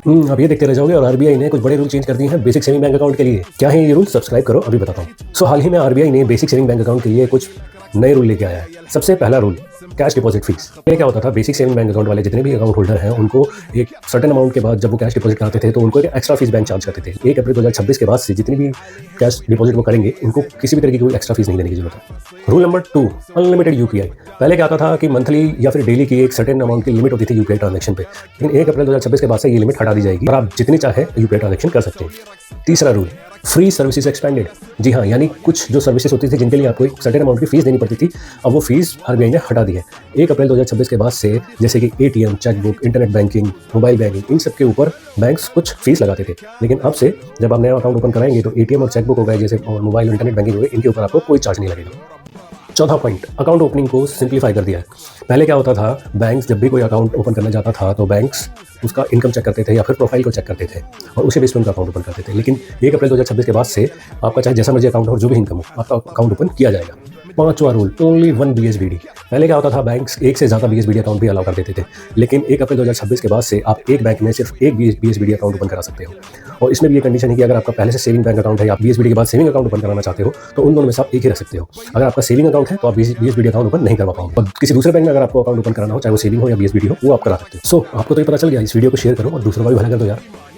आप ये देखते रह जाओगे और आरबीआई ने कुछ बड़े रूल चेंज कर दिए हैं बेसिक सेविंग बैंक अकाउंट के लिए। क्या है ये रूल? सब्सक्राइब करो, अभी बताता हूँ। हाल ही में आरबीआई ने बेसिक सेविंग बैंक अकाउंट के लिए कुछ नए रूल लेके आया है। सबसे पहला रूल, कैश डिपॉजिट फीस। पहले क्या होता था, बेसिक सेविंग बैंक अकाउंट वाले जितने भी अकाउंट होल्डर हैं उनको एक सर्टेन अमाउंट के बाद जब वो कैश डिपॉजिट कराते थे तो उनको एक एक्स्ट्रा फीस बैंक चार्ज करते थे। 1 अप्रैल 2026 के बाद से जितनी भी कैश डिपॉजिट वो करेंगे उनको किसी भी तरह की कोई एक्स्ट्रा फीस नहीं देने की जरूरत है। Rule number 2, unlimited UPI. पहले क्या होता था कि मंथली या फिर डेली की एक सर्टेन अमाउंट की लिमिट होती थी यूपीआई ट्रांजैक्शन पे, लेकिन 1 अप्रैल 2026 के बाद से ये लिमिट हटा दी जाएगी और आप जितनी चाहे यूपीआई ट्रांजैक्शन कर सकते हैं। तीसरा रूल, फ्री सर्विसेज एक्सपेंडेड। जी हाँ, यानी कुछ जो सर्विसेज होती थी जिनके लिए आपको एक सर्टेन अमाउंट की फीस देनी पड़ती थी, अब वो फीस आरबीआई ने हटा दी है। 1 अप्रैल 2026 के बाद से जैसे कि ATM, chequebook, internet banking, mobile banking, इन सब के ऊपर बैंक्स कुछ फीस लगाते थे, लेकिन अब से जब आप नया अकाउंट ओपन कराएंगे तो एटीएम और चेकबुक हो गए जैसे और मोबाइल और इंटरनेट बैंकिंग हो गए, इनके ऊपर आपको कोई चार्ज नहीं लगेगा। चौथा पॉइंट, अकाउंट ओपनिंग को सिंप्लीफाई कर दिया है। पहले क्या होता था, बैंक्स जब भी कोई अकाउंट ओपन करना चाहता था तो बैंक्स उसका इनकम चेक करते थे या फिर प्रोफाइल को चेक करते थे और उसी बेस पर उनका अकाउंट ओपन करते थे, लेकिन 1 अप्रैल 2026 के बाद से आपका चाहे जैसा मर्जी अकाउंट हो, जो भी इनकम हो, आपका अकाउंट ओपन किया जाएगा। पांचवा रूल, ओनली 1 बीएसबीडी। पहले क्या होता था, बैंक्स एक से ज़्यादा बीएसबीडी अकाउंट भी अलाउ कर देते थे, लेकिन 1 अप्रैल 2026 के बाद से आप एक बैंक में सिर्फ एक बीएसबीडी अकाउंट ओपन करा सकते हो। और इसमें भी ये कंडीशन है कि अगर आपका पहले से सेविंग बैंक अकाउंट है या आप बीएसबीडी के बाद सेविंग अकाउंट ओपन कराना चाहते हो तो उन दोनों में से आप एक ही रख सकते हो। अगर आपका सेविंग अकाउंट है तो आप बीएसबीडी अकाउंट ओपन नहीं करवा पाओगे, और किसी दूसरे बैंक में अगर आपको अकाउंट ओपन कराना हो, चाहे वो सेविंग हो या बीएसबीडी हो, वो आप करा सकते हो। आपको तो ये पता चल गया, इस वीडियो को शेयर करो और दूसरों का भी भला कर दो यार।